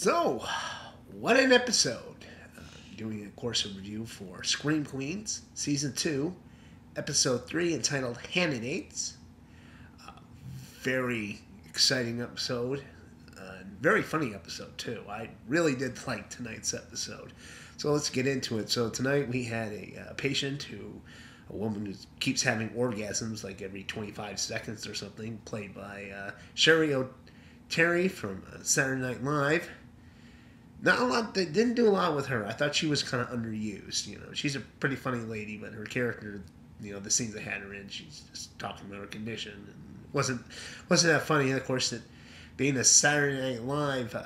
So, what an episode. Doing, of course, a review for Scream Queens, Season 2, Episode 3, entitled Handidates. Very exciting episode. Very funny episode, too. I really did like tonight's episode. So let's get into it. So tonight we had a patient a woman who keeps having orgasms like every 25 seconds or something, played by Sherry O'Terry from Saturday Night Live. Not a lot. They didn't do a lot with her. I thought she was kind of underused. You know, she's a pretty funny lady, but her character, the scenes they had her in, she's just talking about her condition, and wasn't that funny. And of course, that being a Saturday Night Live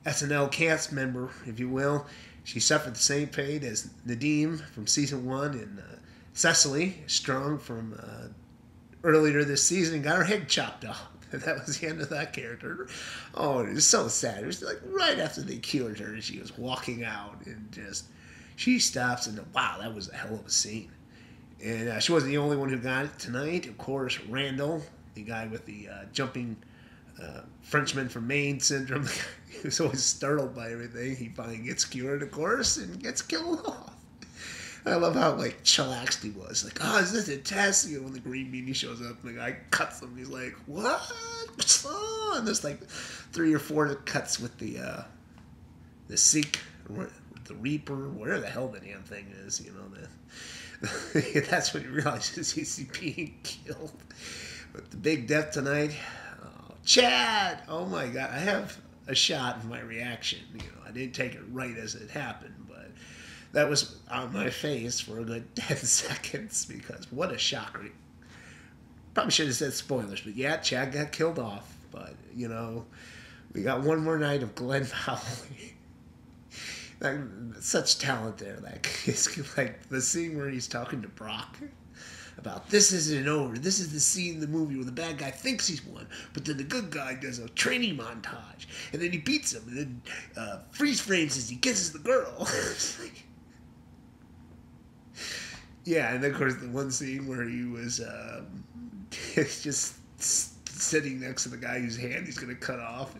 SNL cast member, if you will, she suffered the same fate as Nadim from season 1 and Cecily Strong from earlier this season, and got her head chopped off. And that was the end of that character. Oh, it was so sad. It was like right after they killed her, she was walking out, and she stops, and wow, that was a hell of a scene. And she wasn't the only one who got it tonight. Of course, Randall, the guy with the jumping Frenchman from Maine syndrome, he was always startled by everything. He finally gets cured, of course, and gets killed off. I love how chillaxed he was. Like, oh, is this a test? When the green meanie shows up, the guy cuts him. He's like, what? What's on? And there's 3 or 4 cuts with the Sikh, the Reaper, whatever the hell the damn thing is. That's when he realizes he's being killed. But the big death tonight, oh, Chad. Oh my God, I have a shot of my reaction. I didn't take it right as it happened, but that was on my face for a good 10 seconds because what a shocker. Probably should have said spoilers, but yeah, Chad got killed off. But, we got one more night of Glenn Powell. Such talent there. It's like the scene where he's talking to Brock about this isn't over. This is the scene in the movie where the bad guy thinks he's won, but then the good guy does a training montage, and then he beats him, and then freeze frames as he kisses the girl. Yeah, and of course the one scene where he was just sitting next to the guy whose hand he's going to cut off.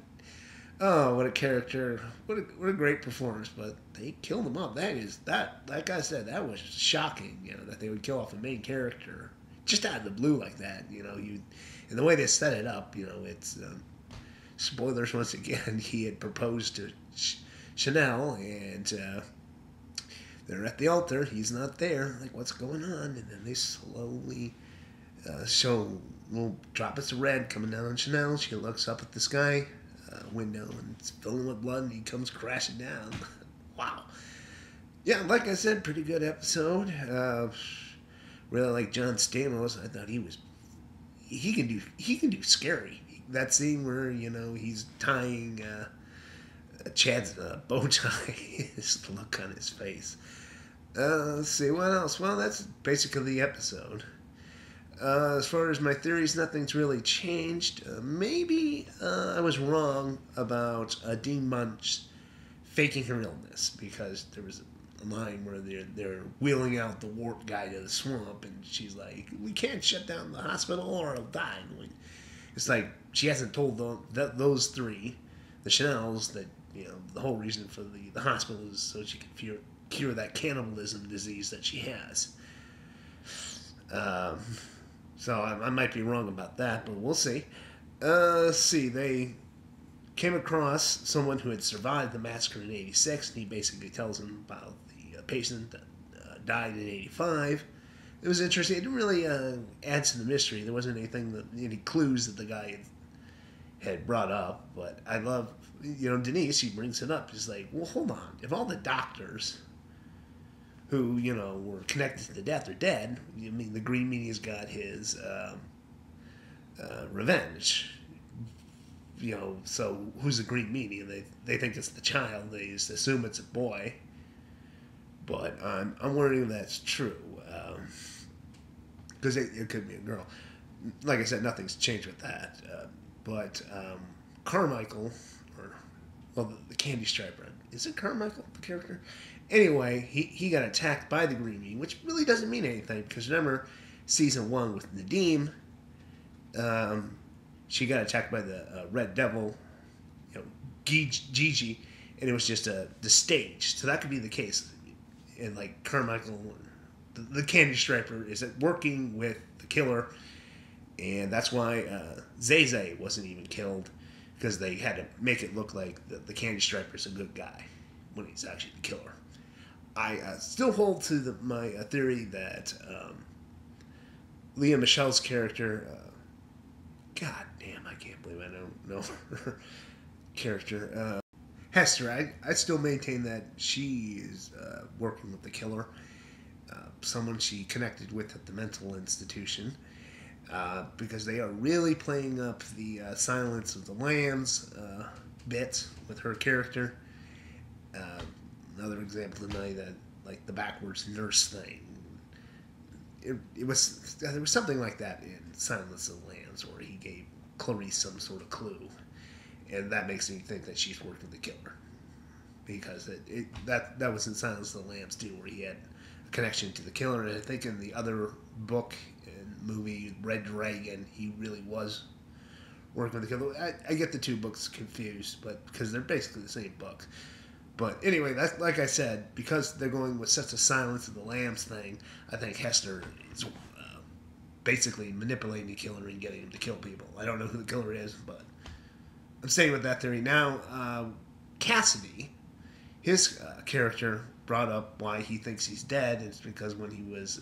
Oh, what a character! What a great performance! But they killed him up. Like I said, that was shocking. That they would kill off a main character just out of the blue like that. And the way they set it up, it's spoilers once again. He had proposed to Chanel, and they're at the altar. He's not there. Like, what's going on? And then they slowly show little droplets of red coming down on Chanel. She looks up at the sky window, and it's filling with blood, and he comes crashing down. Wow. Yeah, like I said, pretty good episode. Really like John Stamos. I thought he can do scary. That scene where he's tying Chad's bow tie, his look on his face. Let's see, what else? Well, that's basically the episode. As far as my theories, nothing's really changed. Maybe I was wrong about Dean Munch faking her illness, because there was a line where they're wheeling out the warp guy to the swamp, and she's like, we can't shut down the hospital or I'll die. It's like she hasn't told those 3, the Chanels, that the whole reason for the hospital is so she can cure that cannibalism disease that she has. So I might be wrong about that, but we'll see. See, they came across someone who had survived the massacre in '86, and he basically tells them about the patient that died in '85. It was interesting. It didn't really add to the mystery. There wasn't any clues that the guy had brought up, but I love, Denise, she brings it up. She's like, well, hold on. If all the doctors who, were connected to the death are dead, the Green Meania's got his revenge. So who's the Green Meania? They think it's the child. They just assume it's a boy. But I'm wondering if that's true. Because it could be a girl. Like I said, nothing's changed with that. But Carmichael, the Candy Striper, is it Carmichael, the character? Anyway, he got attacked by the Green Meanie, which really doesn't mean anything, because remember, season 1 with Nadim, she got attacked by the Red Devil, Gigi, and it was just the stage. So that could be the case. And like Carmichael, the Candy Striper is working with the killer, and that's why Zay Zay wasn't even killed, because they had to make it look like the Candy Striper's a good guy when he's actually the killer. I still hold to my theory that Leah Michelle's character, God damn, I can't believe I don't know her character. Hester, I still maintain that she is working with the killer, someone she connected with at the mental institution, because they are really playing up the Silence of the Lambs bit with her character. Another example tonight, that like the backwards nurse thing. It was there was something like that in Silence of the Lambs where he gave Clarice some sort of clue, and that makes me think that she's working the killer, because that was in Silence of the Lambs too, where he had a connection to the killer. And I think in the other book and movie, Red Dragon, he really was working with the killer. I get the two books confused, but because they're basically the same book. But anyway, that's like I said, because they're going with such a Silence of the Lambs thing, I think Hester is basically manipulating the killer and getting him to kill people. I don't know who the killer is, but I'm staying with that theory. Now, Cassidy, his character brought up why he thinks he's dead. It's because when he was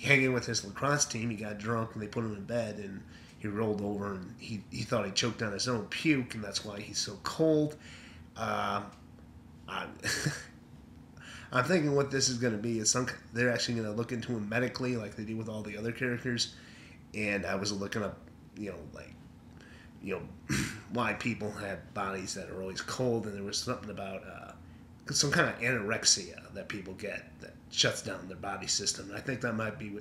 hanging with his lacrosse team, he got drunk and they put him in bed, and he rolled over and he thought he choked on his own puke, and that's why he's so cold. I'm thinking what this is going to be is they're actually going to look into him medically, like they do with all the other characters. And I was looking up, why people have bodies that are always cold, and there was something about some kind of anorexia that people get that shuts down their body system. And I think that might be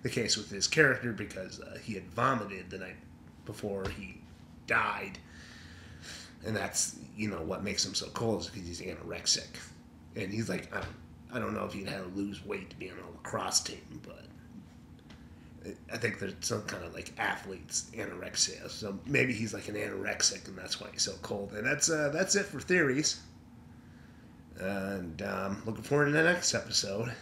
the case with his character, because he had vomited the night before he died. And that's, what makes him so cold is because he's anorexic. And he's like, I don't know if he'd had to lose weight to be on a lacrosse team, but I think there's some kind of like athlete's anorexia. So maybe he's like an anorexic, and that's why he's so cold. And that's it for theories. And looking forward to the next episode.